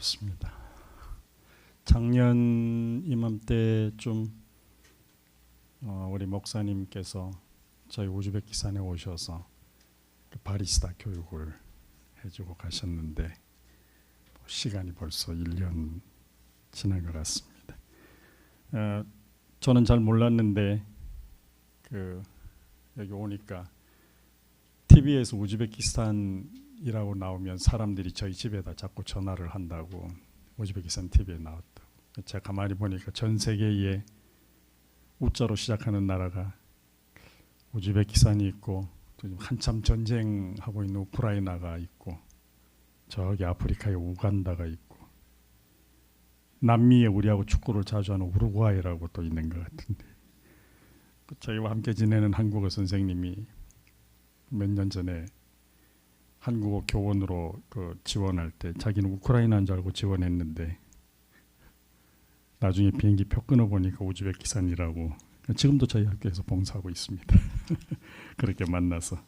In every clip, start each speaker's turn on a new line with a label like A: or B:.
A: 반갑습니다. 작년 이맘때쯤 우리 목사님께서 저희 우즈베키스탄에 오셔서 바리스타 교육을 해주고 가셨는데 시간이 벌써 1년 지난 것 같습니다. 저는 잘 몰랐는데 여기 오니까 TV에서 우즈베키스탄이라고 나오면 사람들이 저희 집에다 자꾸 전화를 한다고, 우즈베키스탄 TV에 나왔다고. 제가 가만히 보니까 전 세계에 우자로 시작하는 나라가 우즈베키스탄이 있고, 또 한참 전쟁하고 있는 우크라이나가 있고, 저기 아프리카에 우간다가 있고, 남미에 우리하고 축구를 자주 하는 우루과이라고 또 있는 것 같은데, 저희와 함께 지내는 한국어 선생님이 몇 년 전에 한국어 교원으로 지원할 때 자기는 우크라이나인 줄 알고 지원했는데 나중에 비행기 표 끊어보니까 우즈베키스탄이라고. 지금도 저희 학교에서 봉사하고 있습니다. 그렇게 만나서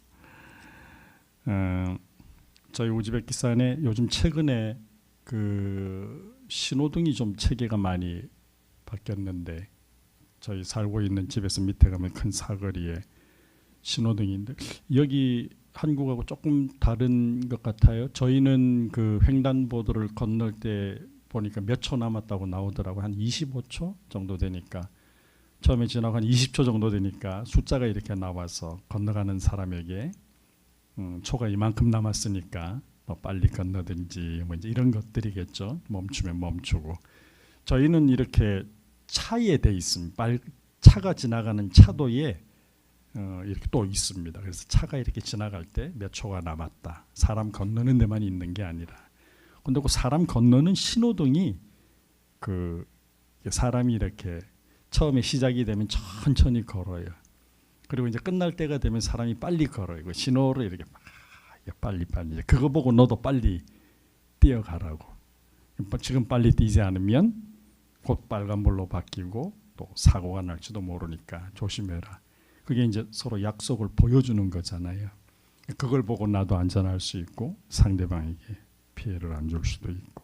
A: 저희 우즈베키스탄에 요즘 최근에 신호등이 좀 체계가 많이 바뀌었는데, 저희 살고 있는 집에서 밑에 가면 큰 사거리에 신호등인데 여기 한국하고 조금 다른 것 같아요. 저희는 횡단보도를 건널 때 보니까 몇 초 남았다고 나오더라고. 한 25초 정도 되니까, 처음에 지나고 한 20초 정도 되니까 숫자가 이렇게 나와서 건너가는 사람에게 초가 이만큼 남았으니까 뭐 빨리 건너든지 뭐 이제 이런 것들이겠죠. 멈추면 멈추고. 저희는 이렇게 차에 돼 있습니다. 차가 지나가는 차도에 이렇게 또 있습니다. 그래서 차가 이렇게 지나갈 때 몇 초가 남았다. 사람 건너는 데만 있는 게 아니라. 근데 그 사람 건너는 신호등이 사람이 이렇게 처음에 시작이 되면 천천히 걸어요. 그리고 이제 끝날 때가 되면 사람이 빨리 걸어요. 그 신호를 이렇게 빨리 그거 보고 너도 빨리 뛰어가라고. 지금 빨리 뛰지 않으면 곧 빨간불로 바뀌고 또 사고가 날지도 모르니까 조심해라. 그게 이제 서로 약속을 보여주는 거잖아요. 그걸 보고 나도 안전할 수 있고 상대방에게 피해를 안 줄 수도 있고.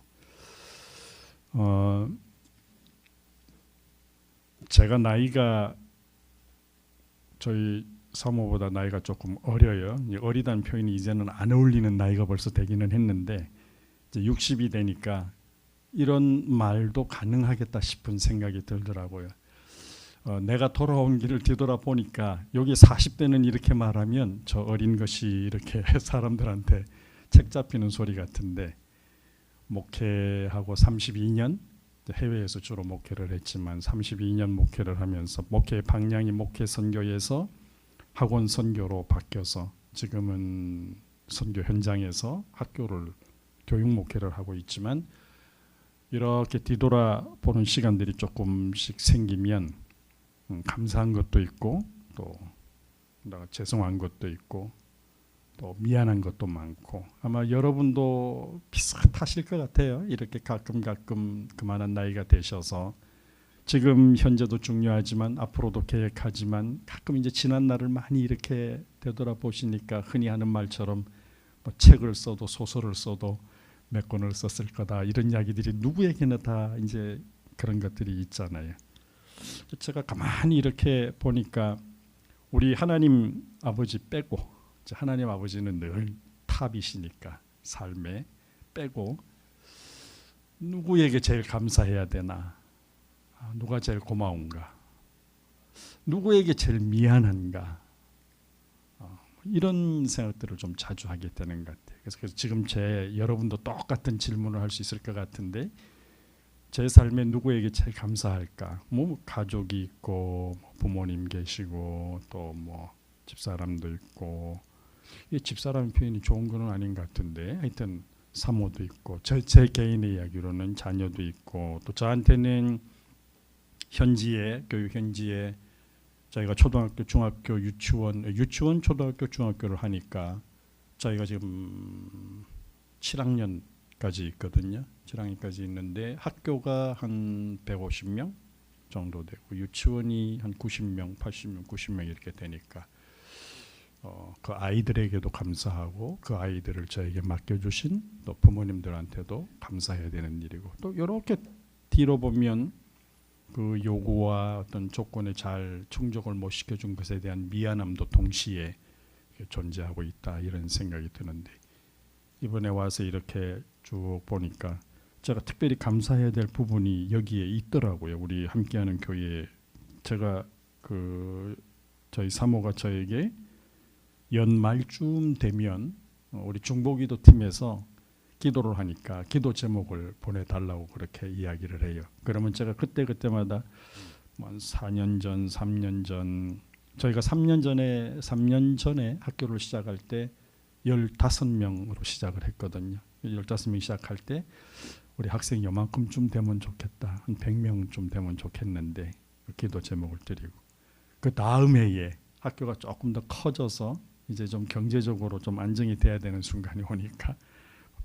A: 제가 나이가 저희 사모보다 나이가 조금 어려요. 어리다는 표현이 이제는 안 어울리는 나이가 벌써 되기는 했는데, 이제 60이 되니까 이런 말도 가능하겠다 싶은 생각이 들더라고요. 내가 돌아온 길을 뒤돌아보니까 여기 40대는 이렇게 말하면 저 어린 것이 이렇게 사람들한테 책 잡히는 소리 같은데, 목회하고 32년, 해외에서 주로 목회를 했지만 32년 목회를 하면서 목회의 방향이 목회 선교에서 학원 선교로 바뀌어서 지금은 선교 현장에서 교육 목회를 하고 있지만, 이렇게 뒤돌아보는 시간들이 조금씩 생기면 감사한 것도 있고 또 죄송한 것도 있고 또 미안한 것도 많고, 아마 여러분도 비슷하실 것 같아요. 이렇게 가끔 그만한 나이가 되셔서 지금 현재도 중요하지만 앞으로도 계획하지만 가끔 이제 지난 날을 많이 이렇게 되돌아보시니까 흔히 하는 말처럼 뭐 책을 써도 소설을 써도 몇 권을 썼을 거다, 이런 이야기들이 누구에게나 다 이제 그런 것들이 있잖아요. 제가 가만히 이렇게 보니까 우리 하나님 아버지 빼고, 하나님 아버지는 늘 탑이시니까 삶에 빼고 누구에게 제일 감사해야 되나, 누가 제일 고마운가, 누구에게 제일 미안한가, 이런 생각들을 좀 자주 하게 되는 것 같아요. 그래서 지금 여러분도 똑같은 질문을 할 수 있을 것 같은데, 제 삶에 누구에게 제일 감사할까? 뭐 가족이 있고 부모님 계시고 또 뭐 집사람도 있고, 이 집사람 표현이 좋은 건 아닌 것 같은데 하여튼 사모도 있고, 제 개인의 이야기로는 자녀도 있고, 또 저한테는 교육 현지에 저희가 초등학교, 중학교, 유치원, 초등학교, 중학교를 하니까 저희가 지금 7학년까지 있거든요. 7학년까지 있는데 학교가 한 150명 정도 되고 유치원이 한 90명, 80명, 90명 이렇게 되니까 그 아이들에게도 감사하고 그 아이들을 저에게 맡겨주신 또 부모님들한테도 감사해야 되는 일이고 또 이렇게 뒤로 보면 그 요구와 어떤 조건에 잘 충족을 못 시켜준 것에 대한 미안함도 동시에 존재하고 있다 이런 생각이 드는데 이번에 와서 이렇게 쭉 보니까 제가 특별히 감사해야 될 부분이 여기에 있더라고요. 우리 함께하는 교회에 제가 저희 사모가 저에게 연말쯤 되면 우리 중보기도 팀에서 기도를 하니까 기도 제목을 보내달라고 그렇게 이야기를 해요. 그러면 제가 그때마다 한 4년 전, 3년 전 저희가 3년 전에 학교를 시작할 때 15명으로 시작을 했거든요. 15명 시작할 때 우리 학생이 요만큼쯤 되면 좋겠다. 한 100명쯤 되면 좋겠는데 기도 제목을 드리고 그 다음 해에 학교가 조금 더 커져서 이제 좀 경제적으로 좀 안정이 돼야 되는 순간이 오니까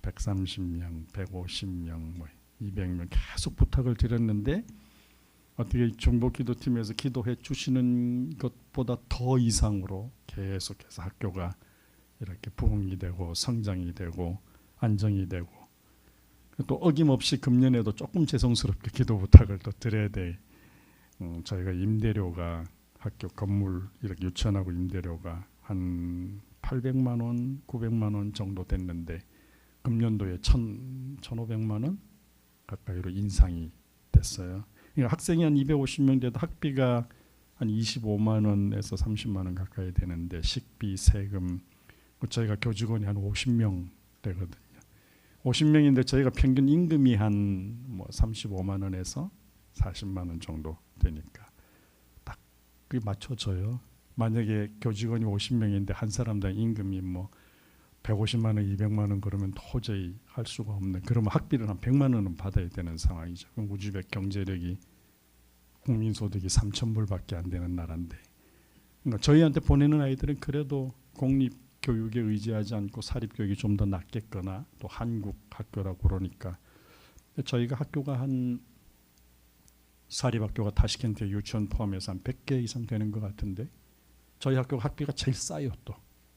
A: 130명, 150명, 200명 계속 부탁을 드렸는데 어떻게 중보기도팀에서 기도해 주시는 것보다 더 이상으로 계속해서 학교가 이렇게 부흥이 되고 성장이 되고 안정이 되고 또 어김없이 금년에도 조금 죄송스럽게 기도 부탁을 또 드려야 돼. 저희가 임대료가 학교 건물 이렇게 유치원하고 임대료가 한 800만 원, 900만 원 정도 됐는데 금년도에 1,500만 원 가까이로 인상이 됐어요. 그러니까 학생이 한 250명 돼도 학비가 한 25만 원에서 30만 원 가까이 되는데 식비, 세금 저희가 교직원이 한 50명 되거든요. 50명인데 저희가 평균 임금이 한 35만 원에서 40만 원 정도 되니까 딱 그게 맞춰져요. 만약에 교직원이 50명인데 한 사람당 임금이 150만 원, 200만 원 그러면 도저히 할 수가 없는. 그러면 학비를 한 100만 원은 받아야 되는 상황이죠. 그럼 우리 집의 경제력이 국민소득이 3,000불밖에 안 되는 나라인데, 그러니까 저희한테 보내는 아이들은 그래도 공립교육에 의지하지 않고 사립교육이 좀 더 낫겠거나 또 한국 학교라고 그러니까 저희가 학교가 한 사립학교가 타시켄트 유치원 포함해서 한 100개 이상 되는 것 같은데 저희 학교가 학비가 제일 싸요. 또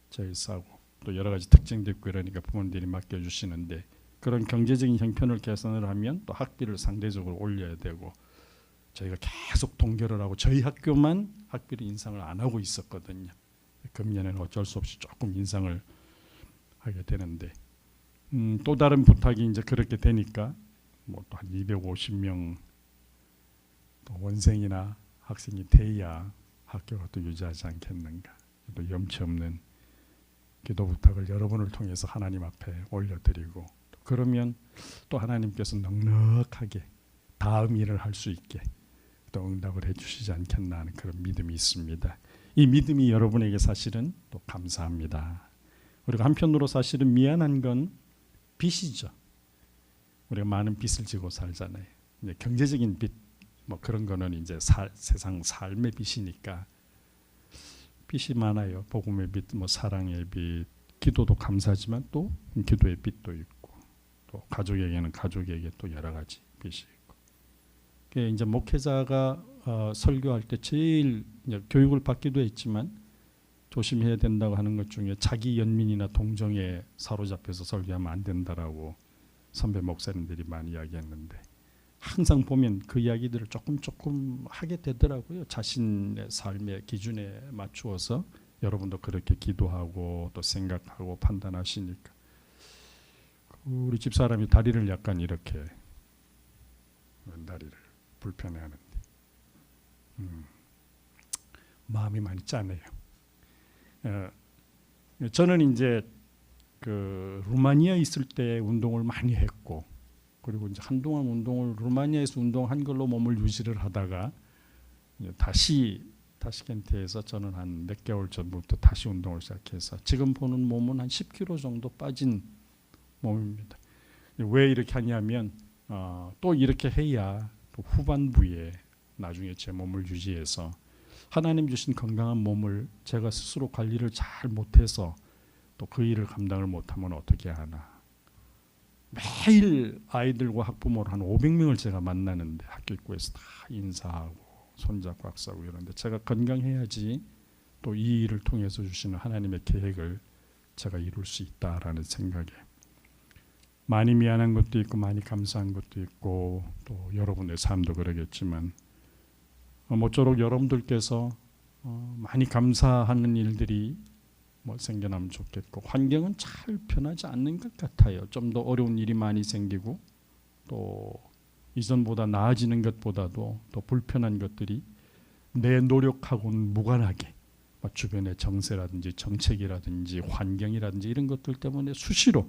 A: 제일 싸고 또 여러 가지 특징도 있고 이러니까 부모님들이 맡겨주시는데 그런 경제적인 형편을 개선을 하면 또 학비를 상대적으로 올려야 되고 저희가 계속 동결을 하고 저희 학교만 학비를 인상을 안 하고 있었거든요. 금년에는 어쩔 수 없이 조금 인상을 하게 되는데 또 다른 부탁이 이제 그렇게 되니까 또 한 250명 또 원생이나 학생이 돼야 학교가 또 유지하지 않겠는가. 또 염치 없는 기도 부탁을 여러분을 통해서 하나님 앞에 올려드리고 그러면 또 하나님께서 넉넉하게 다음 일을 할 수 있게 또 응답을 해주시지 않겠나 하는 그런 믿음이 있습니다. 이 믿음이 여러분에게 사실은 또 감사합니다. 우리가 한편으로 사실은 미안한 건 빚이죠. 우리가 많은 빚을 지고 살잖아요. 이제 경제적인 빚 그런 거는 이제 세상 삶의 빚이니까 빚이 많아요. 복음의 빚, 사랑의 빚, 기도도 감사하지만 또 기도의 빚도 있고 또 가족에게는 가족에게 또 여러 가지 빚이 있고. 그게 이제 목회자가 설교할 때 제일 이제 교육을 받기도 했지만 조심해야 된다고 하는 것 중에 자기 연민이나 동정에 사로잡혀서 설교하면 안 된다라고 선배 목사님들이 많이 이야기했는데 항상 보면 그 이야기들을 조금 하게 되더라고요. 자신의 삶의 기준에 맞추어서 여러분도 그렇게 기도하고 또 생각하고 판단하시니까 우리 집사람이 다리를 약간 이렇게 왼다리를 불편해하는데 마음이 많이 짠해요. 저는 이제 그 루마니아에 있을 때 운동을 많이 했고 그리고 이제 한동안 운동을 루마니아에서 운동한 걸로 몸을 유지를 하다가 다시 타시켄트에서 저는 한 몇 개월 전부터 다시 운동을 시작해서 지금 보는 몸은 한 10kg 정도 빠진 몸입니다. 왜 이렇게 하냐면 또 이렇게 해야 또 후반부에 나중에 제 몸을 유지해서 하나님 주신 건강한 몸을 제가 스스로 관리를 잘 못해서 또 그 일을 감당을 못하면 어떻게 하나. 매일 아이들과 학부모를 한 500명을 제가 만나는데 학교 입구에서 다 인사하고 손잡고 악수하고 이러는데 제가 건강해야지 또 이 일을 통해서 주시는 하나님의 계획을 제가 이룰 수 있다라는 생각에 많이 미안한 것도 있고 많이 감사한 것도 있고 또 여러분의 삶도 그러겠지만 모쪼록 여러분들께서 많이 감사하는 일들이 생겨나면 좋겠고 환경은 잘 변하지 않는 것 같아요. 좀 더 어려운 일이 많이 생기고 또 이전보다 나아지는 것보다도 더 불편한 것들이 내 노력하고는 무관하게 주변의 정세라든지 정책이라든지 환경이라든지 이런 것들 때문에 수시로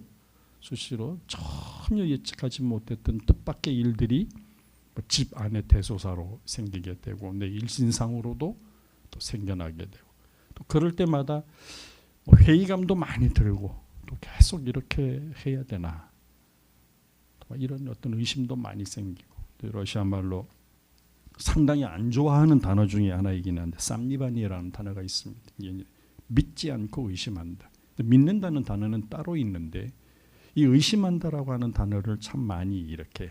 A: 전혀 예측하지 못했던 뜻밖의 일들이 집 안에 대소사로 생기게 되고 내 일신상으로도 또 생겨나게 되고 또 그럴 때마다 회의감도 많이 들고 또 계속 이렇게 해야 되나 이런 어떤 의심도 많이 생기고 러시아 말로 상당히 안 좋아하는 단어 중에 하나이긴 한데 쌈니바니라는 단어가 있습니다. 믿지 않고 의심한다. 믿는다는 단어는 따로 있는데 이 의심한다라고 하는 단어를 참 많이 이렇게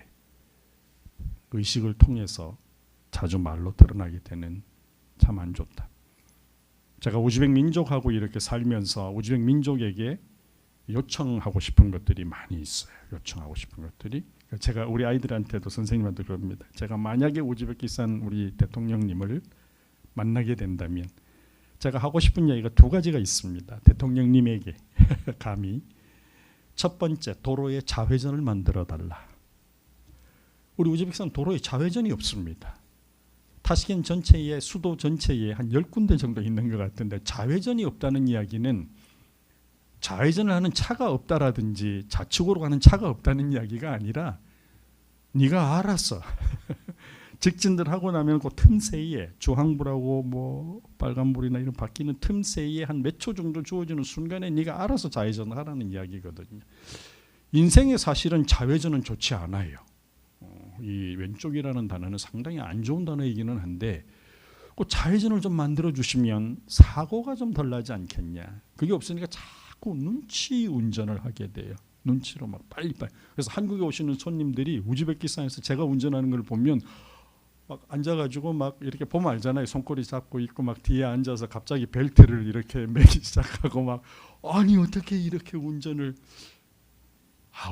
A: 의식을 통해서 자주 말로 드러나게 되는 참 안 좋다. 제가 우즈벡 민족하고 이렇게 살면서 우즈벡 민족에게 요청하고 싶은 것들이 많이 있어요. 요청하고 싶은 것들이 제가 우리 아이들한테도 선생님한테 그럽니다. 제가 만약에 우즈베키스탄 우리 대통령님을 만나게 된다면 제가 하고 싶은 얘기가 두 가지가 있습니다. 대통령님에게 감히 첫 번째 도로에 자회전을 만들어 달라. 우리 우즈베키스탄 도로에 자회전이 없습니다. 타시켄 전체에 수도 전체에 한 10군데 정도 있는 것 같은데 자회전이 없다는 이야기는 좌회전을 하는 차가 없다라든지 좌측으로 가는 차가 없다는 이야기가 아니라 네가 알아서 직진들 하고 나면 그 틈새에 주황불하고 빨간불이나 이런 바뀌는 틈새에 한 몇 초 정도 주어지는 순간에 네가 알아서 좌회전을 하라는 이야기거든요. 인생의 사실은 좌회전은 좋지 않아요. 이 왼쪽이라는 단어는 상당히 안 좋은 단어이기는 한데 그 좌회전을 좀 만들어 주시면 사고가 좀 덜 나지 않겠냐. 그게 없으니까 자꾸 눈치 운전을 하게 돼요. 눈치로 막 빨리빨리. 그래서 한국에 오시는 손님들이 우즈베키스탄에서 제가 운전하는 걸 보면 막 앉아가지고 막 이렇게 보면 알잖아요. 손꼬리 잡고 있고 막 뒤에 앉아서 갑자기 벨트를 이렇게 매기 시작하고 막 아니 어떻게 이렇게 운전을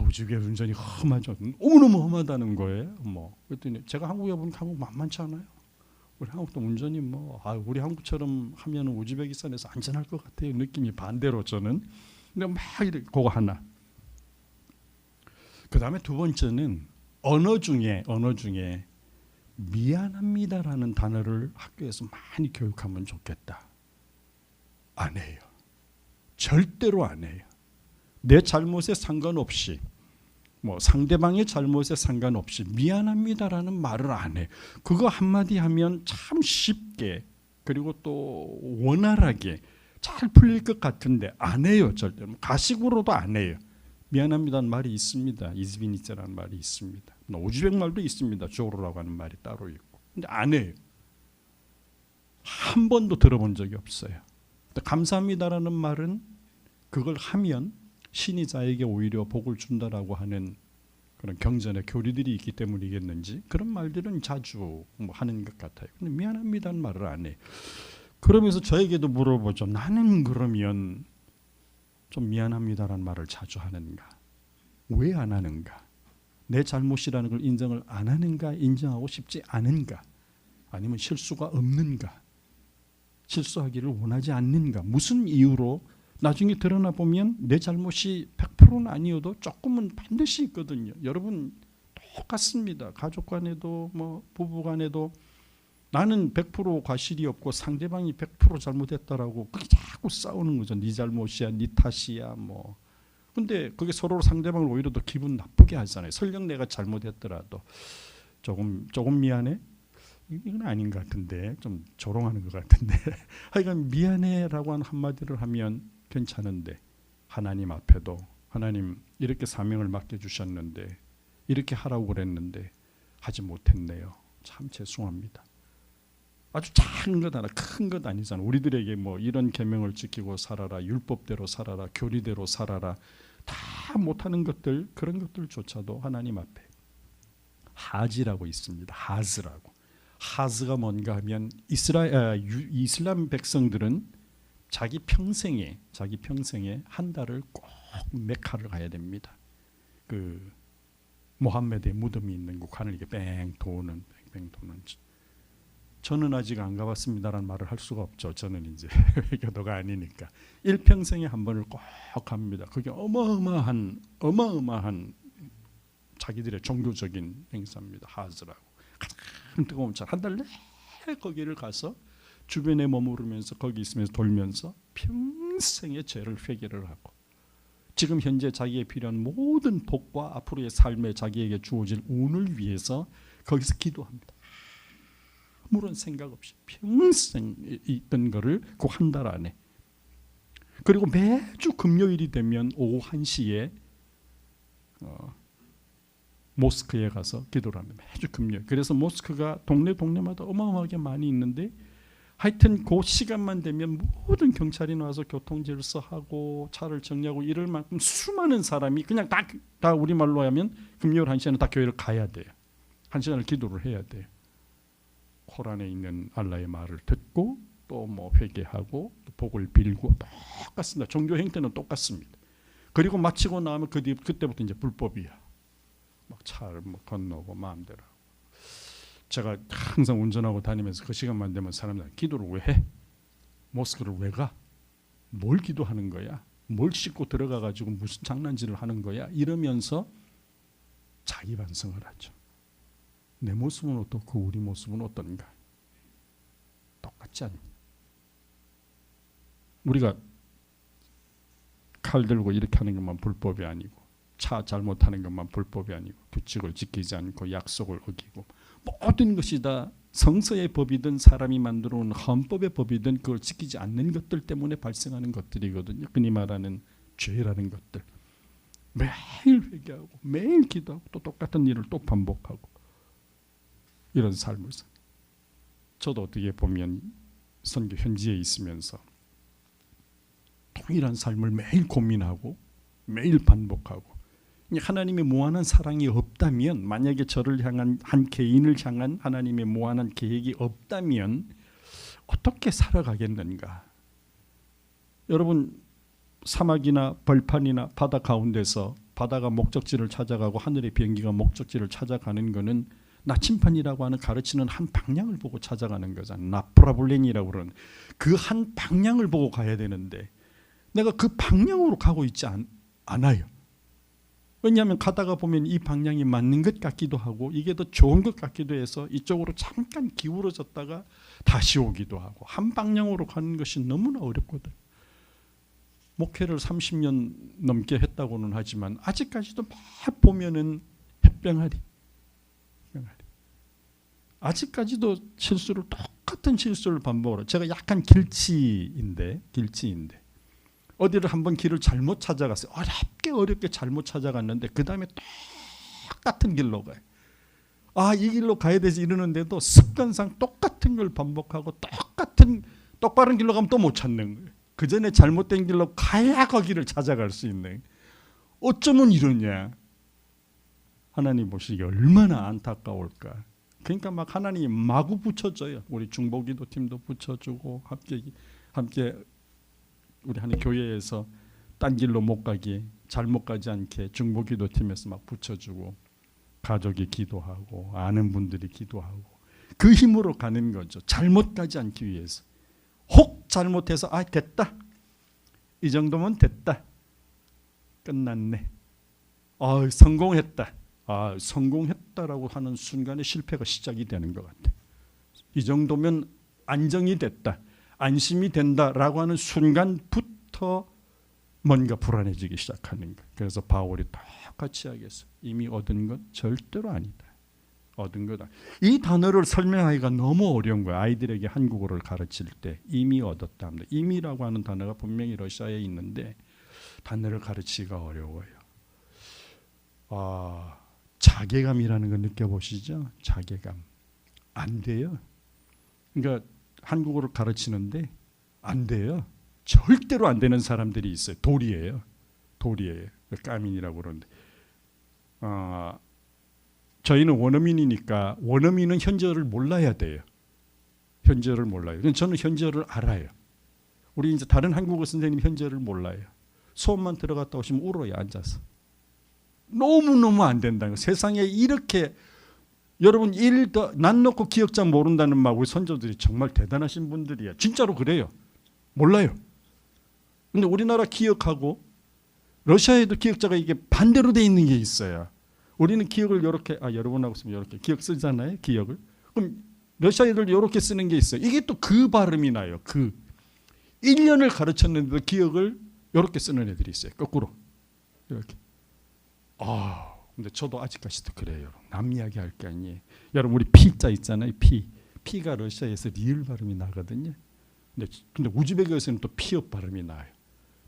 A: 우즈베 운전이 험하죠. 너무너무 험하다는 거예요. 그랬더니 제가 한국에 보면 한국 만만치 않아요. 우리 한국도 운전이 우리 한국처럼 하면 우즈베키스탄에서 안전할 것 같아요. 느낌이 반대로 저는. 근데 막 이렇게 그거 하나. 그 다음에 두 번째는 언어 중에 미안합니다라는 단어를 학교에서 많이 교육하면 좋겠다. 안 해요. 절대로 안 해요. 내 잘못에 상관없이 상대방의 잘못에 상관없이 미안합니다라는 말을 안 해. 그거 한마디 하면 참 쉽게 그리고 또 원활하게 잘 풀릴 것 같은데 안 해요. 절대로. 가식으로도 안 해요. 미안합니다는 말이 있습니다. 이즈비니츠라는 말이 있습니다. 우즈벡 말도 있습니다. 조로라고 하는 말이 따로 있고. 근데 안 해요. 한 번도 들어본 적이 없어요. 감사합니다라는 말은 그걸 하면 신이 자에게 오히려 복을 준다라고 하는 그런 경전의 교리들이 있기 때문이겠는지 그런 말들은 자주 하는 것 같아요. 근데 미안합니다는 말을 안 해. 그러면서 저에게도 물어보죠. 나는 그러면 좀 미안합니다라는 말을 자주 하는가? 왜 안 하는가? 내 잘못이라는 걸 인정을 안 하는가? 인정하고 싶지 않은가? 아니면 실수가 없는가? 실수하기를 원하지 않는가? 무슨 이유로? 나중에 드러나 보면 내 잘못이 100%는 아니어도 조금은 반드시 있거든요. 여러분 똑같습니다. 가족 간에도 부부 간에도 나는 100% 과실이 없고 상대방이 100% 잘못했다라고 그게 자꾸 싸우는 거죠. 네 잘못이야, 네 탓이야 근데 그게 서로 상대방을 오히려 더 기분 나쁘게 하잖아요. 설령 내가 잘못했더라도 조금 미안해? 이건 아닌 것 같은데 좀 조롱하는 것 같은데 하여간 미안해라고 하는 한마디를 하면 괜찮은데 하나님 앞에도 하나님 이렇게 사명을 맡겨주셨는데 이렇게 하라고 그랬는데 하지 못했네요. 참 죄송합니다. 아주 작은 것 하나 큰 것 아니잖아. 우리들에게 이런 계명을 지키고 살아라, 율법대로 살아라, 교리대로 살아라 다 못하는 것들 그런 것들조차도 하나님 앞에 하지라고 있습니다. 하즈라고. 하즈가 뭔가 하면 이슬람 백성들은 자기 평생에 한 달을 꼭 메카를 가야 됩니다. 그 모함메드의 무덤이 있는 곳을 이렇게 뺑 도는. 저는 아직 안 가봤습니다라는 말을 할 수가 없죠. 저는 이제 외교도가 아니니까. 일평생에 한 번을 꼭 갑니다. 그게 어마어마한 자기들의 종교적인 행사입니다. 하즈라고. 가장 뜨거운 차 한 달 내내 거기를 가서 주변에 머무르면서 거기 있으면서 돌면서 평생의 죄를 회개를 하고 지금 현재 자기에 필요한 모든 복과 앞으로의 삶에 자기에게 주어질 운을 위해서 거기서 기도합니다. 아무런 생각 없이 평생 있던 거를 그 한 달 안에. 그리고 매주 금요일이 되면 오후 1시에 모스크에 가서 기도를 합니다. 매주 금요일. 그래서 모스크가 동네마다 어마어마하게 많이 있는데 하여튼 그 시간만 되면 모든 경찰이 나와서 교통질서하고 차를 정리하고 이럴 만큼 수많은 사람이 그냥 다 우리말로 하면 금요일 1시에는 다 교회를 가야 돼요. 1시간을 기도를 해야 돼요. 코란에 있는 알라의 말을 듣고 또 뭐 회개하고 복을 빌고 똑같습니다. 종교 행태는 똑같습니다. 그리고 마치고 나면 그때부터 이제 불법이야. 막 차를 뭐 건너고 마음대로. 제가 항상 운전하고 다니면서 그 시간만 되면 사람들 기도를 왜 해? 모스크를 왜 가? 뭘 기도하는 거야? 뭘 씻고 들어가 가지고 무슨 장난질을 하는 거야? 이러면서 자기 반성을 하죠. 내 모습은 어떻고 우리 모습은 어떤가? 똑같지 않니? 우리가 칼 들고 이렇게 하는 것만 불법이 아니고 차 잘못하는 것만 불법이 아니고 규칙을 지키지 않고 약속을 어기고 모든 것이 다 성서의 법이든 사람이 만들어 온 헌법의 법이든 그걸 지키지 않는 것들 때문에 발생하는 것들이거든요. 흔히 말하는 죄라는 것들. 매일 회개하고 매일 기도하고 또 똑같은 일을 또 반복하고 이런 삶을 살. 저도 어떻게 보면 선교 현지에 있으면서 동일한 삶을 매일 고민하고 매일 반복하고 하나님의 무한한 사랑이 없다면 만약에 저를 향한 한 개인을 향한 하나님의 무한한 계획이 없다면 어떻게 살아가겠는가? 여러분 사막이나 벌판이나 바다 가운데서 바다가 목적지를 찾아가고 하늘의 비행기가 목적지를 찾아가는 것은 나침반이라고 하는 가르치는 한 방향을 보고 찾아가는 거잖아요. 나프라블렌이라고 그러는 그 한 방향을 보고 가야 되는데 내가 그 방향으로 가고 있지 않아요. 왜냐하면 가다가 보면 이 방향이 맞는 것 같기도 하고 이게 더 좋은 것 같기도 해서 이쪽으로 잠깐 기울어졌다가 다시 오기도 하고 한 방향으로 가는 것이 너무나 어렵거든. 목회를 30년 넘게 했다고는 하지만 아직까지도 막 보면은 햇병아리. 아직까지도 똑같은 실수를 반복하고 제가 약간 길치인데 어디를 한번 길을 잘못 찾아갔어요. 어렵게 잘못 찾아갔는데 그 다음에 똑같은 길로 가요. 이 길로 가야 되지 이러는데도 습관상 똑같은 걸 반복하고 똑바른 길로 가면 또 못 찾는 거예요. 그 전에 잘못된 길로 가야 거기를 찾아갈 수 있는. 어쩌면 이러냐. 하나님 보시기에 얼마나 안타까울까. 그러니까 막 하나님이 마구 붙여줘요. 우리 중보기도 팀도 붙여주고 함께 우리 하는 교회에서 딴 길로 못 가게 잘못 가지 않게 중보기도 팀에서 막 붙여주고 가족이 기도하고 아는 분들이 기도하고 그 힘으로 가는 거죠. 잘못 가지 않기 위해서. 혹 잘못해서 됐다. 이 정도면 됐다. 끝났네. 성공했다. 성공했다라고 하는 순간에 실패가 시작이 되는 것 같아. 이 정도면 안정이 됐다. 안심이 된다라고 하는 순간부터 뭔가 불안해지기 시작하는 거예요. 그래서 바울이 똑같이 하겠어. 이미 얻은 건 절대로 아니다. 얻은 거다. 이 단어를 설명하기가 너무 어려운 거예요. 아이들에게 한국어를 가르칠 때 이미 얻었다 합니다. 이미라고 하는 단어가 분명히 러시아에 있는데 단어를 가르치기가 어려워요. 자괴감이라는 거 느껴보시죠? 자괴감. 안 돼요. 그러니까 한국어를 가르치는데 안 돼요. 절대로 안 되는 사람들이 있어요. 돌이에요. 까민이라고 그러는데 저희는 원어민이니까 원어민은 현저를 몰라야 돼요. 현저를 몰라요. 저는 현저를 알아요. 우리 이제 다른 한국어 선생님 현재를 몰라요. 수업만 들어갔다 오시면 울어요, 앉아서. 너무너무 안 된다는 거. 세상에 이렇게 여러분 일 더 난 놓고 기억자 모른다는 말 우리 선조들이 정말 대단하신 분들이에요. 진짜로 그래요. 몰라요. 근데 우리나라 기억하고 러시아에도 기억자가 이게 반대로 돼 있는 게 있어요. 우리는 기억을 이렇게 여러분하고 쓰면 이렇게 기억 쓰잖아요. 기억을. 그럼 러시아 애들 이렇게 쓰는 게 있어요. 이게 또 그 발음이 나요. 그 1년을 가르쳤는데도 기억을 이렇게 쓰는 애들이 있어요. 거꾸로. 이렇게. 근데 저도 아직까지도 그래요. 남 이야기 할 게 아니에요. 여러분 우리 피자 있잖아요. 피가 러시아에서 리을 발음이 나거든요. 근데 우즈베크에서는 또 피읍 발음이 나요.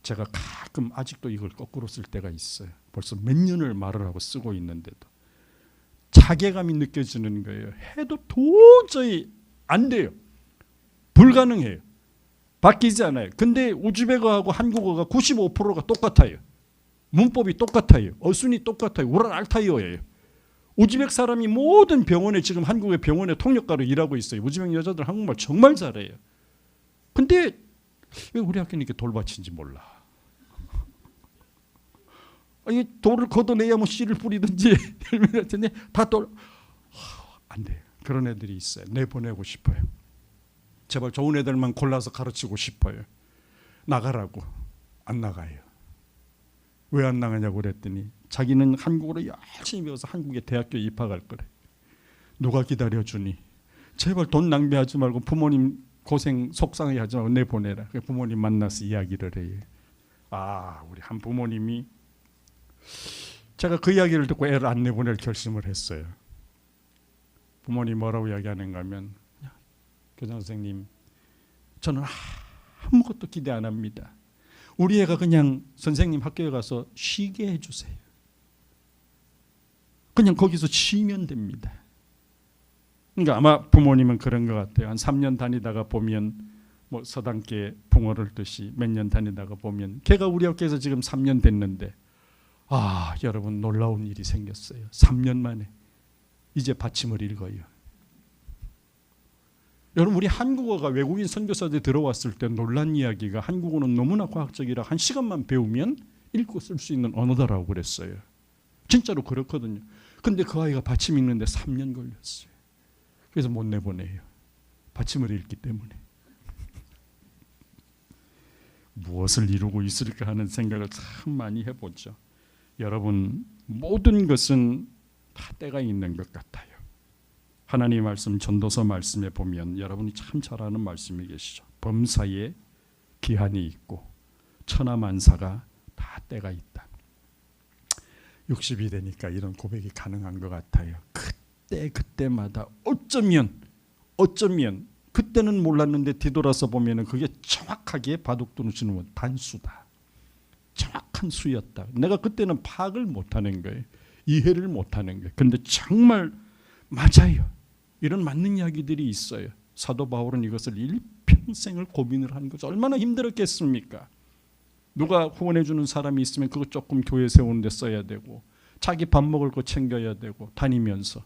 A: 제가 가끔 아직도 이걸 거꾸로 쓸 때가 있어요. 벌써 몇 년을 말을 하고 쓰고 있는데도 자괴감이 느껴지는 거예요. 해도 도저히 안 돼요. 불가능해요. 바뀌지 않아요. 근데 우즈베크하고 한국어가 95%가 똑같아요. 문법이 똑같아요. 어순이 똑같아요. 우랄 알타이어예요. 우즈벡 사람이 모든 병원에 지금 한국의 병원에 통역가로 일하고 있어요. 우즈벡 여자들 한국말 정말 잘해요. 근데 왜 우리 학교는 이렇게 돌밭인지 몰라. 이 돌을 걷어내야 뭐 씨를 뿌리든지 다 안 돼요. 그런 애들이 있어요. 내보내고 싶어요. 제발 좋은 애들만 골라서 가르치고 싶어요. 나가라고. 안 나가요. 왜 안 나가냐고 그랬더니 자기는 한국어로 열심히 배워서 한국에 대학교 입학할 거래. 누가 기다려주니. 제발 돈 낭비하지 말고 부모님 고생 속상하게 하지 말고 내보내라. 부모님 만나서 이야기를 해요. 우리 한 부모님이 제가 그 이야기를 듣고 애를 안 내보낼 결심을 했어요. 부모님 뭐라고 이야기하는가 하면 교장 선생님 저는 아무것도 기대 안 합니다. 우리 애가 그냥 선생님 학교에 가서 쉬게 해주세요. 그냥 거기서 쉬면 됩니다. 그러니까 아마 부모님은 그런 것 같아요. 한 3년 다니다가 보면 뭐 서당계 붕어를 듯이 몇 년 다니다가 보면 걔가 우리 학교에서 지금 3년 됐는데 여러분 놀라운 일이 생겼어요. 3년 만에 이제 받침을 읽어요. 여러분 우리 한국어가 외국인 선교사들이 들어왔을 때 놀란 이야기가 한국어는 너무나 과학적이라 한 시간만 배우면 읽고 쓸 수 있는 언어다라고 그랬어요. 진짜로 그렇거든요. 근데 그 아이가 받침 읽는데 3년 걸렸어요. 그래서 못 내보내요. 받침을 읽기 때문에. 무엇을 이루고 있을까 하는 생각을 참 많이 해보죠. 여러분 모든 것은 다 때가 있는 것 같아요. 하나님의 말씀 전도서 말씀에 보면 여러분이 참 잘 아는 말씀이 계시죠. 범사에 기한이 있고 천하만사가 다 때가 있다. 60이 되니까 이런 고백이 가능한 것 같아요. 그때마다 어쩌면 그때는 몰랐는데 뒤돌아서 보면 그게 정확하게 바둑두는 수는 단수다. 정확한 수였다. 내가 그때는 파악을 못하는 거예요. 이해를 못하는 거예요. 그런데 정말 맞아요. 이런 맞는 이야기들이 있어요. 사도 바울은 이것을 일평생을 고민을 하는 거죠. 얼마나 힘들었겠습니까? 누가 후원해 주는 사람이 있으면 그거 조금 교회 세우는 데 써야 되고 자기 밥 먹을 거 챙겨야 되고 다니면서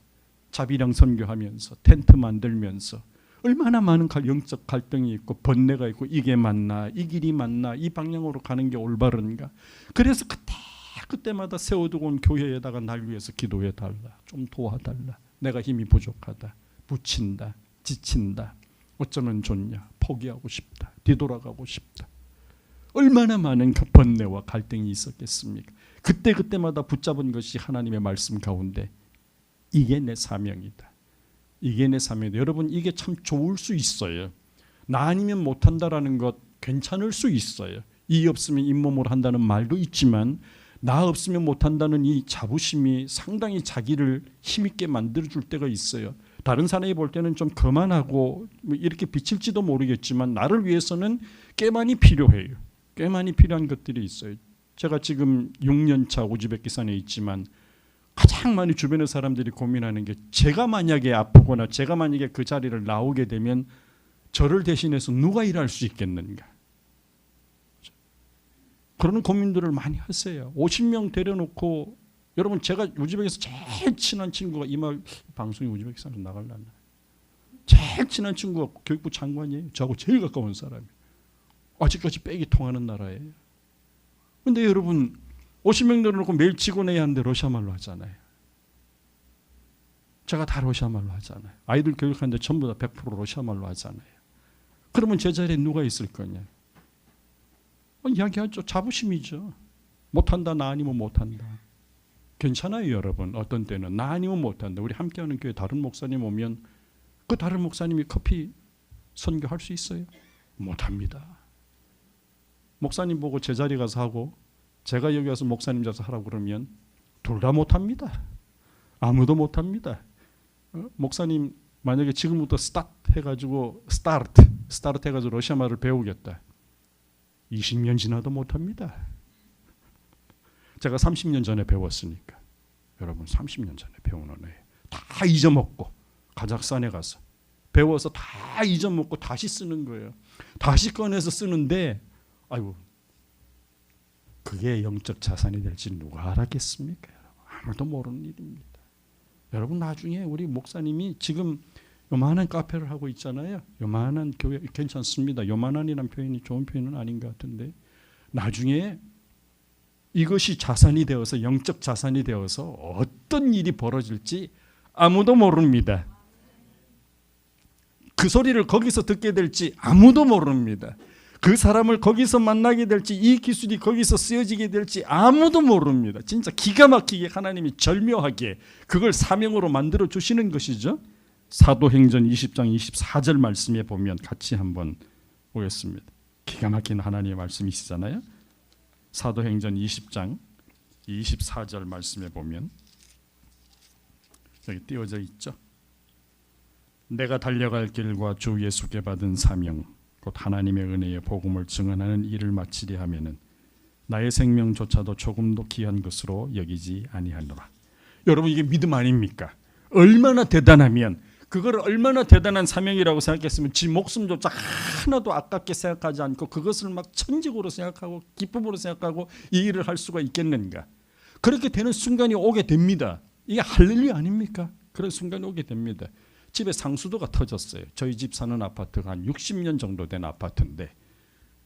A: 자비랑 선교하면서 텐트 만들면서 얼마나 많은 영적 갈등이 있고 번뇌가 있고 이게 맞나 이 길이 맞나 이 방향으로 가는 게 올바른가. 그래서 그때마다 세워두고 온 교회에다가 날 위해서 기도해 달라. 좀 도와달라. 내가 힘이 부족하다. 부친다. 지친다. 어쩌면 좋냐. 포기하고 싶다. 뒤돌아가고 싶다. 얼마나 많은 번뇌와 갈등이 있었겠습니까? 그때마다 붙잡은 것이 하나님의 말씀 가운데 이게 내 사명이다. 이게 내 사명이다. 여러분 이게 참 좋을 수 있어요. 나 아니면 못한다라는 것 괜찮을 수 있어요. 이 없으면 잇몸으로 한다는 말도 있지만 나 없으면 못한다는 이 자부심이 상당히 자기를 힘있게 만들어줄 때가 있어요. 다른 사람이 볼 때는 좀 거만하고 이렇게 비칠지도 모르겠지만 나를 위해서는 꽤 많이 필요해요. 꽤 많이 필요한 것들이 있어요. 제가 지금 6년차 우즈베키스탄에 있지만 가장 많이 주변의 사람들이 고민하는 게 제가 만약에 아프거나 제가 만약에 그 자리를 나오게 되면 저를 대신해서 누가 일할 수 있겠는가. 그런 고민들을 많이 하세요. 50명 데려놓고 여러분 제가 우즈벡에서 제일 친한 친구가 이 말 방송이 우즈베키스탄으로 나가려나. 제일 친한 친구가 교육부 장관이에요. 저하고 제일 가까운 사람이에요. 아직까지 백이 통하는 나라예요. 근데 여러분 50명 내려놓고 매일 직원 해야 하는데 러시아 말로 하잖아요. 제가 다 러시아 말로 하잖아요. 아이들 교육하는데 전부 다 100% 러시아 말로 하잖아요. 그러면 제 자리에 누가 있을 거냐? 이야기하죠. 자부심이죠. 못한다. 나 아니면 못한다. 괜찮아요 여러분. 어떤 때는 나 아니면 못한다. 우리 함께하는 교회 다른 목사님 오면 그 다른 목사님이 커피 선교할 수 있어요? 못합니다. 목사님 보고 제 자리 가서 하고 제가 여기 와서 목사님 자서 하라고 그러면 둘 다 못합니다. 아무도 못합니다. 목사님 만약에 지금부터 스타트 해가지고 러시아 말을 배우겠다. 20년 지나도 못합니다. 제가 30년 전에 배웠으니까. 여러분 30년 전에 배우는 애 다 잊어먹고 카자흐스탄에 가서 배워서 다 잊어먹고 다시 쓰는 거예요. 다시 꺼내서 쓰는데 아이고 그게 영적 자산이 될지 누가 알았겠습니까? 아무도 모르는 일입니다. 여러분 나중에 우리 목사님이 지금 요만한 카페를 하고 있잖아요. 요만한 교회 괜찮습니다. 요만한이라는 표현이 좋은 표현은 아닌 것 같은데 나중에 이것이 자산이 되어서 영적 자산이 되어서 어떤 일이 벌어질지 아무도 모릅니다. 그 소리를 거기서 듣게 될지 아무도 모릅니다. 그 사람을 거기서 만나게 될지 이 기술이 거기서 쓰여지게 될지 아무도 모릅니다. 진짜 기가 막히게 하나님이 절묘하게 그걸 사명으로 만들어 주시는 것이죠. 사도행전 20장 24절 말씀에 보면 같이 한번 보겠습니다. 기가 막힌 하나님의 말씀이시잖아요. 사도행전 20장 24절 말씀에 보면 여기 띄워져 있죠. 내가 달려갈 길과 주 예수께 받은 사명 곧 하나님의 은혜의 복음을 증언하는 일을 마치려 하면은 나의 생명조차도 조금도 귀한 것으로 여기지 아니하노라. 여러분 이게 믿음 아닙니까? 얼마나 대단하면 그걸 얼마나 대단한 사명이라고 생각했으면 지 목숨조차 하나도 아깝게 생각하지 않고 그것을 막 천직으로 생각하고 기쁨으로 생각하고 이 일을 할 수가 있겠는가? 그렇게 되는 순간이 오게 됩니다. 이게 할렐루야 아닙니까? 그런 순간이 오게 됩니다. 집에 상수도가 터졌어요. 저희 집 사는 아파트가 한 60년 정도 된 아파트인데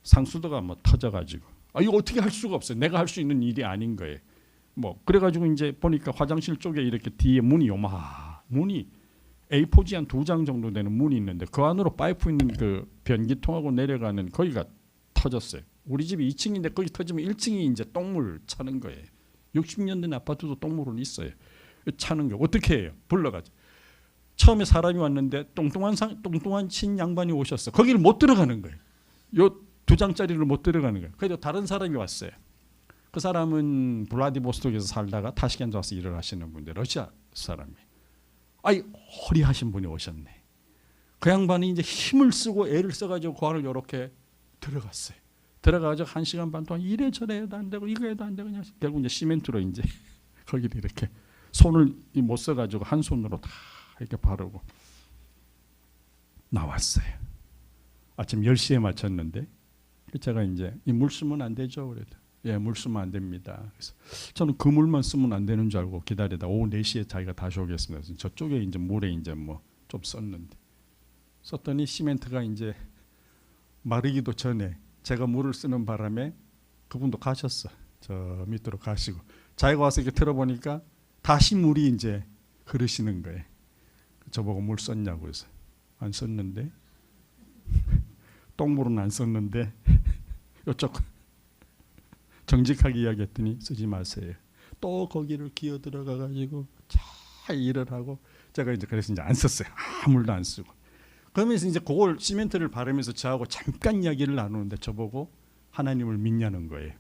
A: 상수도가 뭐 터져가지고 이거 어떻게 할 수가 없어요. 내가 할 수 있는 일이 아닌 거예요. 뭐 그래가지고 이제 보니까 화장실 쪽에 이렇게 뒤에 문이 문이 A4지 한 2장 정도 되는 문이 있는데 그 안으로 파이프 있는 그 변기통하고 내려가는 거기가 터졌어요. 우리 집이 2층인데 거기 터지면 1층이 이제 똥물 차는 거예요. 60년 된 아파트도 똥물은 있어요. 차는 거 어떻게 해요? 불러가지고. 처음에 사람이 왔는데 똥뚱한 친 양반이 오셨어. 거기를 못 들어가는 거예요. 요 2장짜리를 못 들어가는 거예요. 그래도 다른 사람이 왔어요. 그 사람은 블라디보스톡에서 살다가 타시켄트 와서 일을 하시는 분인데 러시아 사람이. 허리하신 분이 오셨네. 그 양반이 이제 힘을 쓰고 애를 써가지고 그 안을 이렇게 들어갔어요. 들어가가지고 1시간 반 동안 이래저래 해도 안 되고 이거 해도 안 되고 그냥 결국 이제 시멘트로 이제 거기를 이렇게 손을 못 써가지고 한 손으로 다 이렇게 바르고 나왔어요. 아침 10시에 마쳤는데 제가 이제 이 물 쓰면 안 되죠. 그래도 물 쓰면 안 됩니다. 그래서 저는 그 물만 쓰면 안 되는 줄 알고 기다리다 오후 4시에 자기가 다시 오겠습니다. 그래서 저쪽에 이제 물에 이제 뭐 좀 썼는데 썼더니 시멘트가 이제 마르기도 전에 제가 물을 쓰는 바람에 그분도 가셨어. 저 밑으로 가시고 자기가 와서 이렇게 들어보니까 다시 물이 이제 흐르시는 거예요. 저보고 물 썼냐고 해서 안 썼는데 똥물은 안 썼는데 이쪽 정직하게 이야기했더니 쓰지 마세요. 또 거기를 기어 들어가 가지고 잘 일을 하고 제가 이제 그래서 이제 안 썼어요. 아무도 안 쓰고. 그러면서 이제 그걸 시멘트를 바르면서 저하고 잠깐 이야기를 나누는데 저보고 하나님을 믿냐는 거예요.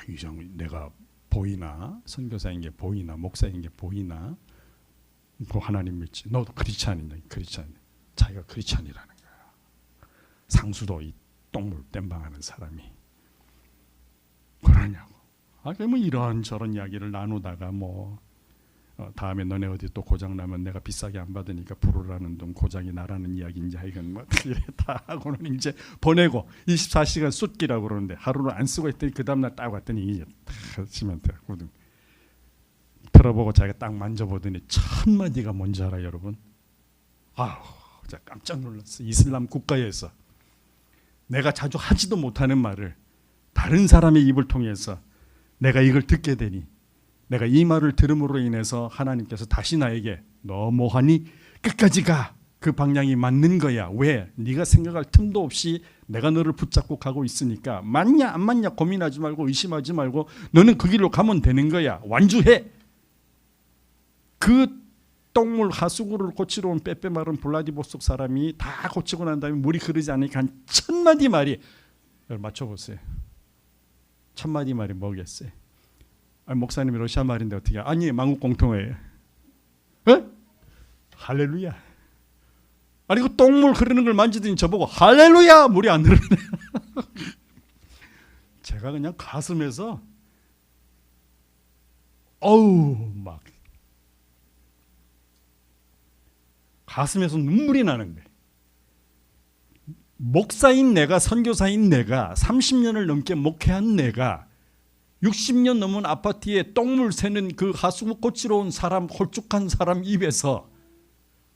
A: 이장 내가 보이나? 선교사인 게 보이나? 목사인 게 보이나? 그 하나님 믿지. 너도 크리스찬이냐? 크리스찬. 자기가 크리스찬이라는 거야. 상수도 이 똥물 땜방하는 사람이. 그러냐고. 그러면 이런저런 이야기를 나누다가 다음에 너네 어디 또 고장 나면 내가 비싸게 안 받으니까 부르라는 돈 고장이 나라는 이야기인지 하여간 다 하고는 이제 보내고 24시간 숫기라고 그러는데 하루를 안 쓰고 있더니 그 다음날 딱 왔더니 이제 딱 시멘트 구등 들어보고 자기가 딱 만져보더니 첫 마디가 뭔지 알아요, 여러분? 진짜 깜짝 놀랐어. 이슬람 국가에서 내가 자주 하지도 못하는 말을 다른 사람의 입을 통해서 내가 이걸 듣게 되니 내가 이 말을 들음으로 인해서 하나님께서 다시 나에게 너 뭐하니? 끝까지 가. 그 방향이 맞는 거야. 왜? 네가 생각할 틈도 없이 내가 너를 붙잡고 가고 있으니까 맞냐 안 맞냐 고민하지 말고 의심하지 말고 너는 그 길로 가면 되는 거야. 완주해. 그 똥물 하수구를 고치러 온 빼빼 마른 블라디보스톡 사람이 다 고치고 난 다음에 물이 흐르지 않으니까 한 1000마디 말이, 맞춰보세요. 1000마디 말이 뭐겠어요? 아니, 목사님이 러시아 말인데 어떻게? 아니, 만국 공통어예요. 할렐루야. 아니 그 똥물 흐르는 걸 만지더니 저보고 할렐루야 물이 안 흐르네. 제가 그냥 가슴에서 막 가슴에서 눈물이 나는 거예요. 목사인 내가, 선교사인 내가, 30년을 넘게 목회한 내가 60년 넘은 아파트에 똥물 새는 그 하수구 고치러 온 사람, 홀쭉한 사람 입에서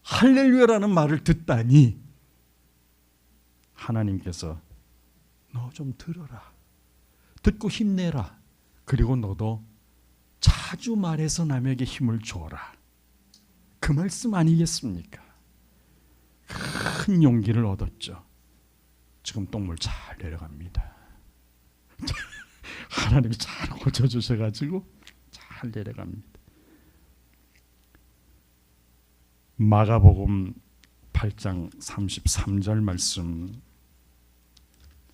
A: 할렐루야라는 말을 듣다니 하나님께서 너 좀 들어라. 듣고 힘내라. 그리고 너도 자주 말해서 남에게 힘을 주어라. 그 말씀 아니겠습니까? 큰 용기를 얻었죠. 지금 똥물 잘 내려갑니다. 하나님이 잘 고쳐주셔가지고 잘 내려갑니다. 마가복음 8장 33절 말씀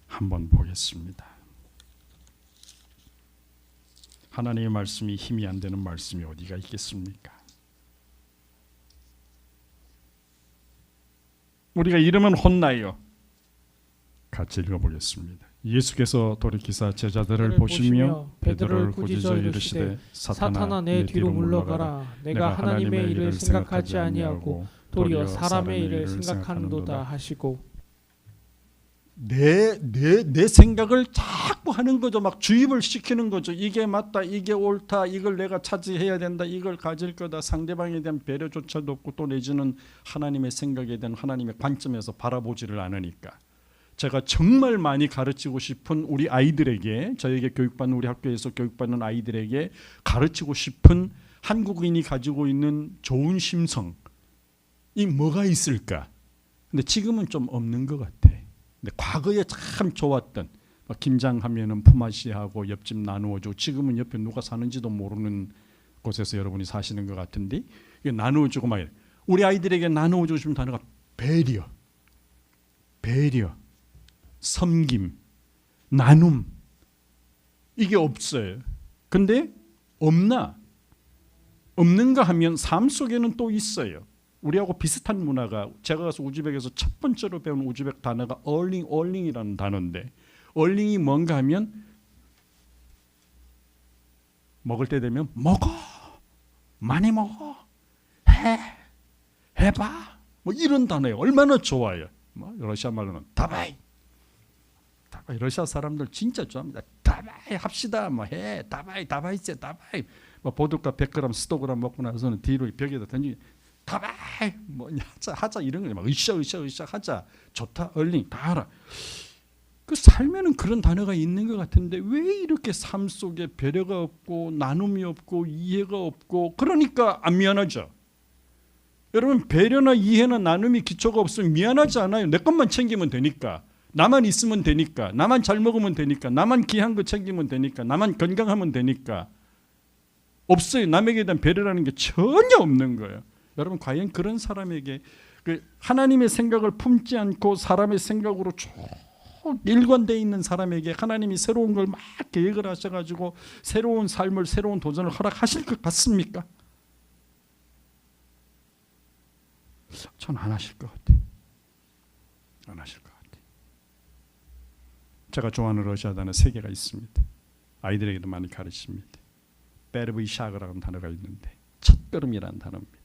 A: 한번 보겠습니다. 하나님의 말씀이 힘이 안 되는 말씀이 어디가 있겠습니까? 우리가 잃으면 혼나요. 같이 읽어보겠습니다. 예수께서 돌이키사 제자들을 보시며 베드로를 꾸짖어 이르시되 사탄아 내 뒤로 물러가라. 내가 하나님의 일을 생각하지 아니하고 도리어 사람의 일을 생각하는도다 하시고, 내 생각을 자꾸 하는 거죠. 막 주입을 시키는 거죠. 이게 맞다, 이게 옳다, 이걸 내가 차지해야 된다, 이걸 가질 거다. 상대방에 대한 배려조차도 없고 또 내지는 하나님의 생각에 대한 하나님의 관점에서 바라보지를 않으니까. 제가 정말 많이 가르치고 싶은 우리 아이들에게, 저에게 교육받는, 우리 학교에서 교육받는 아이들에게 가르치고 싶은 한국인이 가지고 있는 좋은 심성이 뭐가 있을까? 근데 지금은 좀 없는 것 같아. 근데 과거에 참 좋았던, 김장하면은 품앗이하고 옆집 나누어주고, 지금은 옆에 누가 사는지도 모르는 곳에서 여러분이 사시는 것 같은데, 이게 나누어주고 막 이래. 우리 아이들에게 나누어주고 싶은 단어가 배려, 섬김, 나눔. 이게 없어요. 근데 없는가 하면 삶 속에는 또 있어요. 우리하고 비슷한 문화가, 제가 가서 우즈벡에서 첫 번째로 배운 우즈벡 단어가 얼링이라는 단어인데, 얼링이 뭔가 하면 먹을 때 되면 먹어, 많이 먹어, 해봐, 뭐 이런 단어예요. 얼마나 좋아요. 러시아 말로는 다바이. 러시아 사람들 진짜 좋아합니다. 다바이 합시다. 다바이세. 보드카 100g, 100g 먹고 나서는 뒤로 벽에다 던지기. 다바이 뭐냐 하자 이런 거 막 으쌰 하자. 좋다. 얼링 다 하라. 그 살면은 그런 단어가 있는 것 같은데 왜 이렇게 삶 속에 배려가 없고 나눔이 없고 이해가 없고, 그러니까 안 미안하죠. 여러분, 배려나 이해나 나눔이 기초가 없으면 미안하지 않아요. 내 것만 챙기면 되니까, 나만 있으면 되니까, 나만 잘 먹으면 되니까, 나만 귀한 거 챙기면 되니까, 나만 건강하면 되니까. 없어요. 남에게 대한 배려라는 게 전혀 없는 거예요. 여러분, 과연 그런 사람에게 하나님의 생각을 품지 않고 사람의 생각으로 쭉 일관되어 있는 사람에게 하나님이 새로운 걸 막 계획을 하셔가지고 새로운 삶을, 새로운 도전을 허락하실 것 같습니까? 전 안 하실 것 같아요. 안 하실 것 같아요. 제가 좋아하는 러시아 단어 3개가 있습니다. 아이들에게도 많이 가르칩니다. 베르브이 샤그라는 단어가 있는데 첫걸음이라는 단어입니다.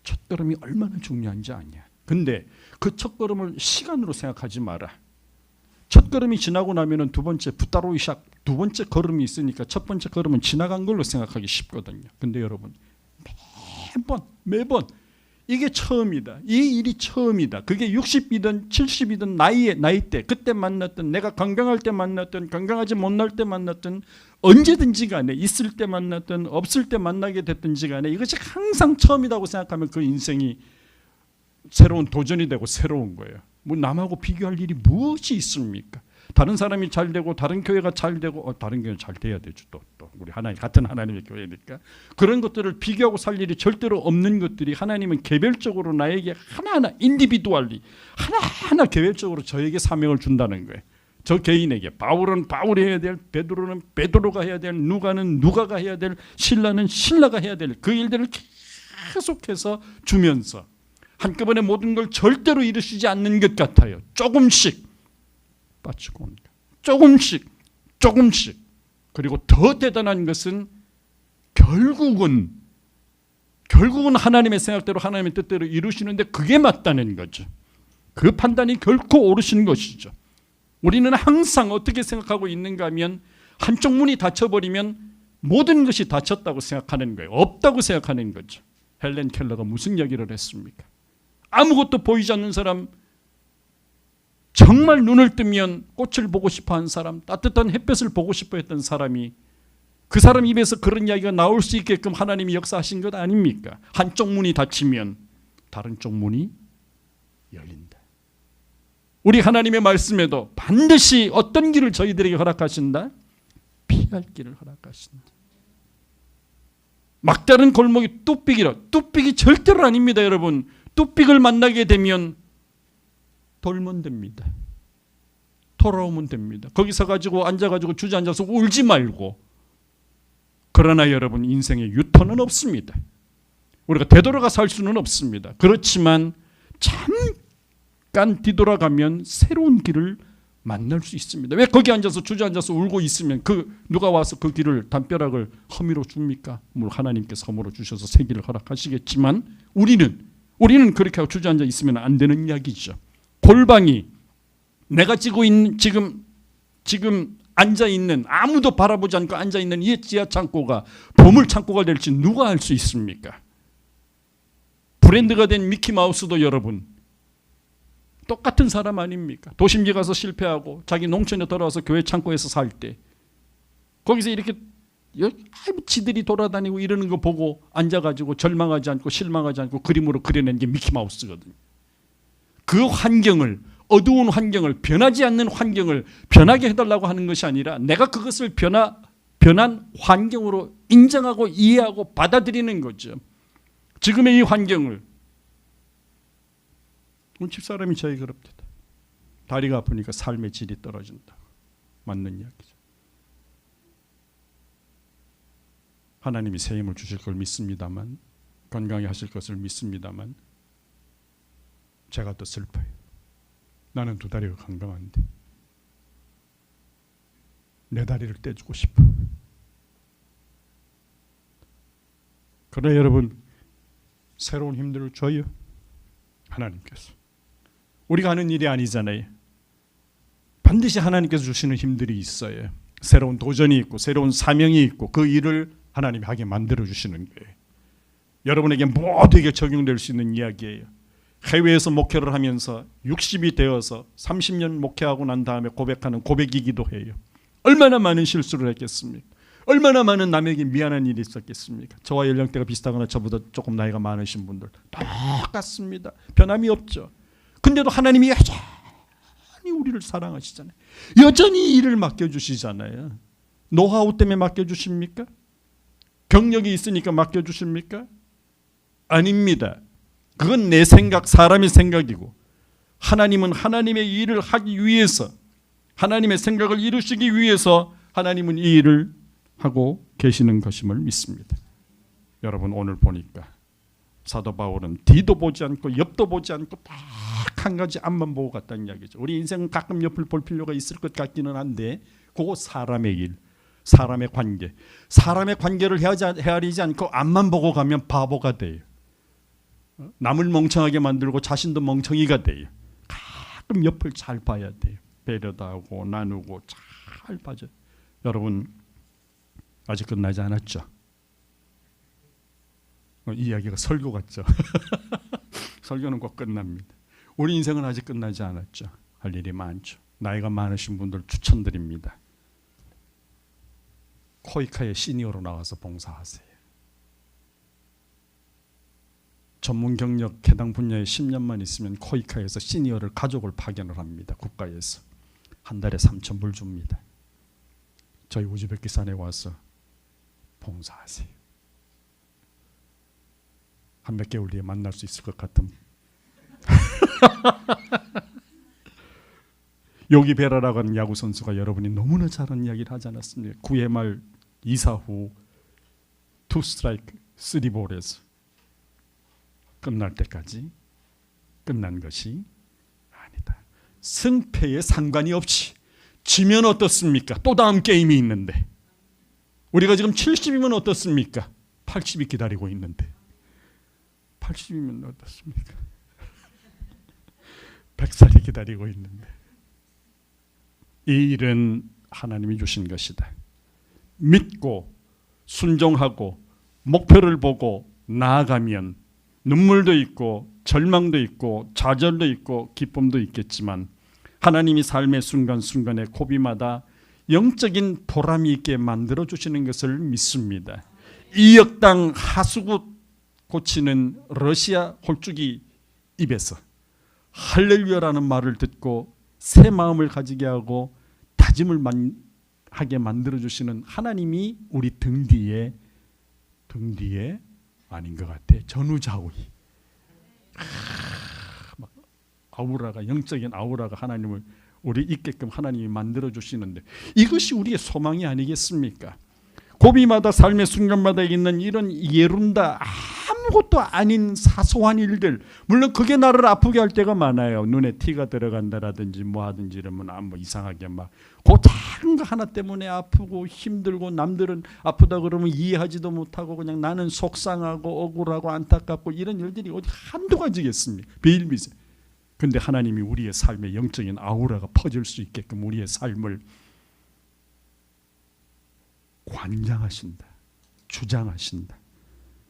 A: 첫걸음이 얼마나 중요한지 아냐. 근데 그 첫걸음을 시간으로 생각하지 마라. 첫걸음이 지나고 나면은 두 번째 부타로이 샥, 두 번째 걸음이 있으니까 첫 번째 걸음은 지나간 걸로 생각하기 쉽거든요. 근데 여러분, 매번 이게 처음이다. 이 일이 처음이다. 그게 60이든 70이든 나이대 그때 만났던, 내가 건강할 때 만났던, 건강하지 못할 때 만났던, 언제든지 간에 있을 때 만났던, 없을 때 만나게 됐든지 간에 이것이 항상 처음이라고 생각하면 그 인생이 새로운 도전이 되고 새로운 거예요. 뭐 남하고 비교할 일이 무엇이 있습니까? 다른 사람이 잘 되고 다른 교회가 잘 되고 다른 교회는 잘 돼야 되죠. 또 우리 하나님 같은 하나님의 교회니까 그런 것들을 비교하고 살 일이 절대로 없는 것들이 하나님은 개별적으로 나에게 하나하나 인디비두얼리 하나하나 개별적으로 저에게 사명을 준다는 거예요. 저 개인에게 바울은 바울이 해야 될, 베드로는 베드로가 해야 될, 누가는 누가가 해야 될, 신라는 신라가 해야 될 그 일들을 계속해서 주면서 한꺼번에 모든 걸 절대로 이루시지 않는 것 같아요. 조금씩 빠지고 옵니다. 조금씩 그리고 더 대단한 것은 결국은 하나님의 생각대로 하나님의 뜻대로 이루시는데 그게 맞다는 거죠. 그 판단이 결코 옳으신 것이죠. 우리는 항상 어떻게 생각하고 있는가 하면 한쪽 문이 닫혀버리면 모든 것이 닫혔다고 생각하는 거예요. 없다고 생각하는 거죠. 헬렌 켈러가 무슨 이야기를 했습니까? 아무것도 보이지 않는 사람, 정말 눈을 뜨면 꽃을 보고 싶어하는 사람, 따뜻한 햇볕을 보고 싶어 했던 사람이 그 사람 입에서 그런 이야기가 나올 수 있게끔 하나님이 역사하신 것 아닙니까? 한쪽 문이 닫히면 다른 쪽 문이 열린다. 우리 하나님의 말씀에도 반드시 어떤 길을 저희들에게 허락하신다? 피할 길을 허락하신다. 막다른 골목이 뚝배기라. 뚝배기 절대로 아닙니다, 여러분. 뚝배기를 만나게 되면 돌면 됩니다. 돌아오면 됩니다. 거기서 가지고 앉아가지고 주저앉아서 울지 말고. 그러나 여러분, 인생의 유턴은 없습니다. 우리가 되돌아가 살 수는 없습니다. 그렇지만 잠깐 뒤돌아가면 새로운 길을 만날 수 있습니다. 왜 거기 앉아서 주저앉아서 울고 있으면 누가 와서 그 길을 담벼락을 허미로 줍니까? 물론 하나님께서 허물어 주셔서 새 길을 허락하시겠지만 우리는 그렇게 하고 주저앉아 있으면 안 되는 이야기죠. 골방이 내가 지금 앉아 있는, 아무도 바라보지 않고 앉아 있는 이 지하 창고가 보물 창고가 될지 누가 알 수 있습니까? 브랜드가 된 미키 마우스도 여러분 똑같은 사람 아닙니까? 도심지 가서 실패하고 자기 농촌에 돌아와서 교회 창고에서 살 때 거기서 이렇게 지들이 돌아다니고 이러는 거 보고 앉아가지고 절망하지 않고 실망하지 않고 그림으로 그려낸 게 미키 마우스거든요. 그 환경을, 어두운 환경을, 변하지 않는 환경을 변하게 해달라고 하는 것이 아니라 내가 그것을 변한 환경으로 인정하고 이해하고 받아들이는 거죠. 지금의 이 환경을, 집사람이 저희 그럽니다. 다리가 아프니까 삶의 질이 떨어진다. 맞는 이야기죠. 하나님이 새 힘을 주실 걸 믿습니다만, 건강히 하실 것을 믿습니다만 제가 또 슬퍼요. 나는 두 다리가 건강한데 내 다리를 떼주고 싶어. 그러나 여러분, 새로운 힘들을 줘요, 하나님께서. 우리가 하는 일이 아니잖아요. 반드시 하나님께서 주시는 힘들이 있어요. 새로운 도전이 있고 새로운 사명이 있고 그 일을 하나님이 하게 만들어 주시는 거예요. 여러분에게 모두에게 적용될 수 있는 이야기예요. 해외에서 목회를 하면서 60이 되어서 30년 목회하고 난 다음에 고백하는 고백이기도 해요. 얼마나 많은 실수를 했겠습니까? 얼마나 많은 남에게 미안한 일이 있었겠습니까? 저와 연령대가 비슷하거나 저보다 조금 나이가 많으신 분들 똑같습니다. 변함이 없죠. 근데도 하나님이 여전히 우리를 사랑하시잖아요. 여전히 일을 맡겨주시잖아요. 노하우 때문에 맡겨주십니까? 경력이 있으니까 맡겨주십니까? 아닙니다. 그건 내 생각, 사람의 생각이고, 하나님은 하나님의 일을 하기 위해서, 하나님의 생각을 이루시기 위해서 하나님은 이 일을 하고 계시는 것임을 믿습니다. 여러분, 오늘 보니까 사도 바울은 뒤도 보지 않고 옆도 보지 않고 딱 한 가지 앞만 보고 갔다는 이야기죠. 우리 인생은 가끔 옆을 볼 필요가 있을 것 같기는 한데 그거 사람의 일, 사람의 관계, 사람의 관계를 헤아리지 않고 앞만 보고 가면 바보가 돼요. 남을 멍청하게 만들고 자신도 멍청이가 돼요. 가끔 옆을 잘 봐야 돼요. 배려도 하고 나누고 잘 봐줘요. 여러분, 아직 끝나지 않았죠? 이 이야기가 설교 같죠? 설교는 꼭 끝납니다. 우리 인생은 아직 끝나지 않았죠. 할 일이 많죠. 나이가 많으신 분들 추천드립니다. 코이카의 시니어로 나와서 봉사하세요. 전문 경력 해당 분야에 10년만 있으면 코이카에서 시니어를 가족을 파견을 합니다. 국가에서 한 달에 3,000불 줍니다. 저희 우즈베키스탄에 와서 봉사하세요. 한 몇 개월 뒤에 만날 수 있을 것 같음. 요기 베라라고 하는 야구 선수가 여러분이 너무나 잘하는 이야기를 하지 않았습니까? 9회 말 2사 후 2스트라이크 3볼에서 끝날 때까지 끝난 것이 아니다. 승패에 상관이 없이 지면 어떻습니까? 또 다음 게임이 있는데 우리가 지금 70이면 어떻습니까? 80이 기다리고 있는데 80이면 어떻습니까? 100살이 기다리고 있는데 이 일은 하나님이 주신 것이다. 믿고 순종하고 목표를 보고 나아가면 눈물도 있고 절망도 있고 좌절도 있고 기쁨도 있겠지만 하나님이 삶의 순간순간에 고비마다 영적인 보람이 있게 만들어주시는 것을 믿습니다. 2억당 하수구 고치는 러시아 홀쭉이 입에서 할렐루야라는 말을 듣고 새 마음을 가지게 하고 다짐을 하게 만들어주시는 하나님이 우리 등 뒤에 아닌 것 같아. 전우좌우이 아우라가 영적인 아우라가 하나님을 우리 있게끔 하나님이 만들어주시는데 이것이 우리의 소망이 아니겠습니까? 고비마다 삶의 순간마다 있는 이런 예룬다 아무것도 아닌 사소한 일들, 물론 그게 나를 아프게 할 때가 많아요. 눈에 티가 들어간다라든지 뭐 하든지 이러면 뭐 이상하게 막 그 작은 거 하나 때문에 아프고 힘들고 남들은 아프다 그러면 이해하지도 못하고 그냥 나는 속상하고 억울하고 안타깝고 이런 일들이 어디 한두 가지겠습니까? 비일비재. 근데 하나님이 우리의 삶에 영적인 아우라가 퍼질 수 있게끔 우리의 삶을 관장하신다, 주장하신다.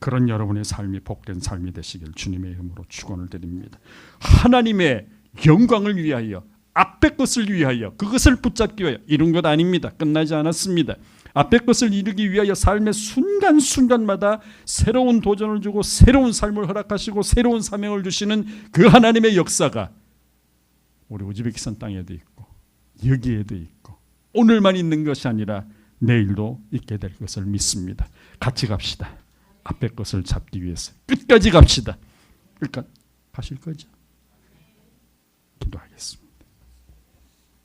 A: 그런 여러분의 삶이 복된 삶이 되시길 주님의 이름으로 축원을 드립니다. 하나님의 영광을 위하여, 앞의 것을 위하여, 그것을 붙잡기 위하여 이룬 것 아닙니다. 끝나지 않았습니다. 앞의 것을 이루기 위하여 삶의 순간순간마다 새로운 도전을 주고 새로운 삶을 허락하시고 새로운 사명을 주시는 그 하나님의 역사가 우리 우즈베키스탄 땅에도 있고 여기에도 있고 오늘만 있는 것이 아니라 내일도 있게 될 것을 믿습니다. 같이 갑시다. 앞의 것을 잡기 위해서 끝까지 갑시다. 그러니까 가실 거죠? 기도하겠습니다.